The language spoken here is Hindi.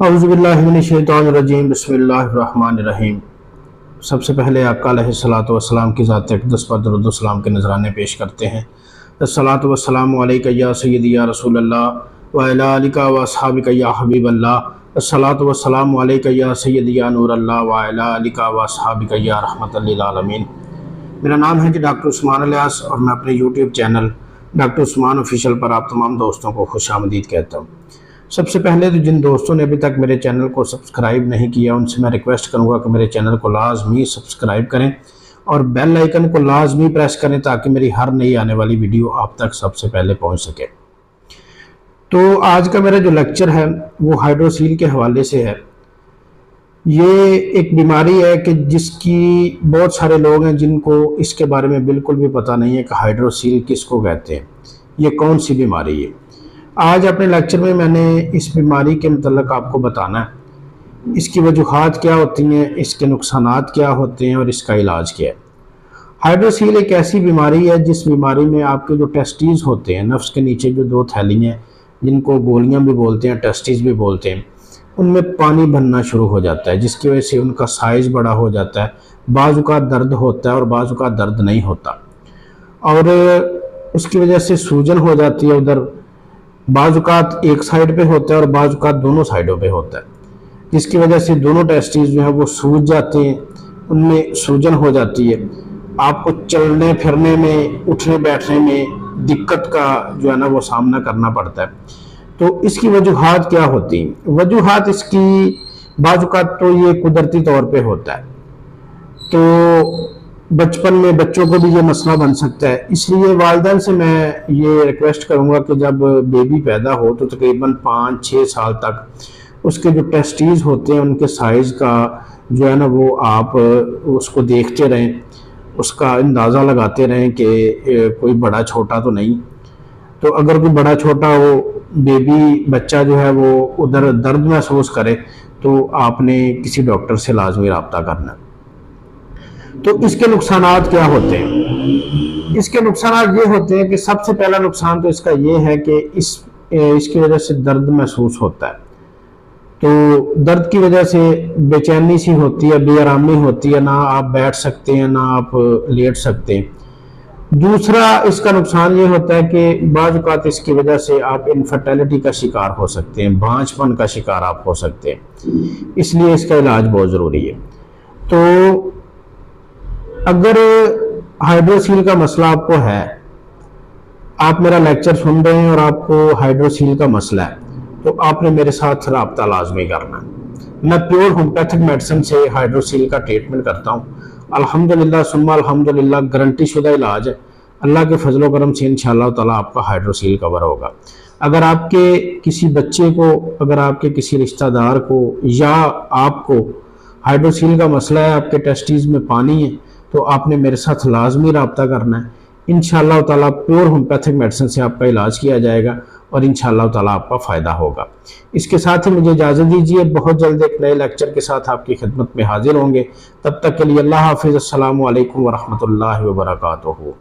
औज़ुबिल्लाहि मिनश्शैतानिर्रजीम बिस्मिल्लाहिर्रहमानिर्रहीम। सबसे पहले आका अलैहिस्सलातु वस्सलाम की ज़ात अक़दस पर दरूद व सलाम के नज़राने पेश करते हैं। अस्सलातु वस्सलामु अलैका या सय्यदी या रसूलल्लाह व अला आलिका व अस्हाबिका या हबीबल्लाह। अस्सलातु वस्सलामु अलैका या सय्यदी या नूरल्लाह व अला आलिका व अस्हाबिका या रहमतल लिल आलमीन। मेरा नाम है जी डॉक्टर उस्मान इलियास और मैं अपने YouTube channel doctor Usman official पर आप तमाम दोस्तों को खुशामदीद कहता हूँ। सबसे पहले तो जिन दोस्तों ने अभी तक मेरे चैनल को सब्सक्राइब नहीं किया उनसे मैं रिक्वेस्ट करूंगा कि मेरे चैनल को लाजमी सब्सक्राइब करें और बेल आइकन को लाजमी प्रेस करें ताकि मेरी हर नई आने वाली वीडियो आप तक सबसे पहले पहुंच सके। तो आज का मेरा जो लेक्चर है वो हाइड्रोसील के हवाले से है। ये एक बीमारी है कि जिसकी बहुत सारे लोग हैं जिनको इसके बारे में बिल्कुल भी पता नहीं है कि हाइड्रोसील किसको कहते हैं, ये कौन सी बीमारी है। आज अपने लेक्चर में मैंने इस बीमारी के मतलब आपको बताना है, इसकी वजूहात क्या होती हैं, इसके नुकसानात क्या होते हैं और इसका इलाज क्या है। हाइड्रोसील एक ऐसी बीमारी है जिस बीमारी में आपके जो टेस्टीज होते हैं, नफ्स के नीचे जो दो थैलियाँ जिनको गोलियां भी बोलते हैं, टेस्टीज भी बोलते हैं, उनमें पानी बनना शुरू हो जाता है जिसकी वजह से उनका साइज़ बड़ा हो जाता है। बाजू का दर्द होता है और बाजू का दर्द नहीं होता और उसकी वजह से सूजन हो जाती है। उधर बाजुकात एक साइड पे होता है और बाजुकात दोनों साइडों पे होता है जिसकी वजह से दोनों टेस्टीज जो है वो सूज जाते हैं, उनमें सूजन हो जाती है। आपको चलने फिरने में, उठने बैठने में दिक्कत का जो है ना वो सामना करना पड़ता है। तो इसकी वजूहात क्या होती हैं? वजूहात इसकी बाजुकात तो ये कुदरती तौर पे होता है, तो बचपन में बच्चों को भी ये मसला बन सकता है। इसलिए वालिदैन से मैं ये रिक्वेस्ट करूँगा कि जब बेबी पैदा हो तो तकरीबन 5-6 साल तक उसके जो टेस्टीज होते हैं उनके साइज़ का जो है ना वो आप उसको देखते रहें, उसका अंदाज़ा लगाते रहें कि कोई बड़ा छोटा तो नहीं। तो अगर कोई बड़ा छोटा हो, बेबी बच्चा जो है वो उधर दर्द महसूस करे तो आपने किसी डॉक्टर से लाजमी रब्ता करना। तो इसके नुकसानात क्या होते हैं? इसके नुकसानात ये होते हैं कि सबसे पहला नुकसान तो इसका ये है कि इसकी वजह से दर्द महसूस होता है। तो दर्द की वजह से बेचैनी सी होती है, बेआरामी होती है, ना आप बैठ सकते हैं ना आप लेट सकते हैं। दूसरा इसका नुकसान ये होता है कि बाज़ औक़ात इसकी वजह से आप इनफर्टिलिटी का शिकार हो सकते हैं, बांझपन का शिकार आप हो सकते हैं। इसलिए इसका इलाज बहुत ज़रूरी है। तो अगर हाइड्रोसील का मसला आपको है, आप मेरा लेक्चर सुन रहे हैं और आपको हाइड्रोसील का मसला है, तो आपने मेरे साथ रब्ता लाजमी करना। मैं प्योर होम्योपैथिक मेडिसिन से हाइड्रोसील का ट्रीटमेंट करता हूँ। अल्हम्दुलिल्लाह सुम्मा अल्हम्दुलिल्लाह गारंटी शुदा इलाज है। अल्लाह के फजल व करम से इंशाअल्लाह ताला आपका हाइड्रोसील कवर होगा। अगर आपके किसी बच्चे को, अगर आपके किसी रिश्तेदार को या आपको हाइड्रोसील का मसला है, आपके टेस्टीज में पानी है, तो आपने मेरे साथ लाजमी रब्ता करना है। इंशाअल्लाह ताला प्योर होम्योपैथिक मेडिसिन से आपका इलाज किया जाएगा और इंशाअल्लाह ताला आपका फ़ायदा होगा। इसके साथ ही मुझे इजाज़त दीजिए, बहुत जल्द एक नए लेक्चर के साथ आपकी खिदमत में हाजिर होंगे। तब तक के लिए अल्लाह हाफिज़। अस्सलामु अलैकुम व रहमतुल्लाहि व बरकातुहू।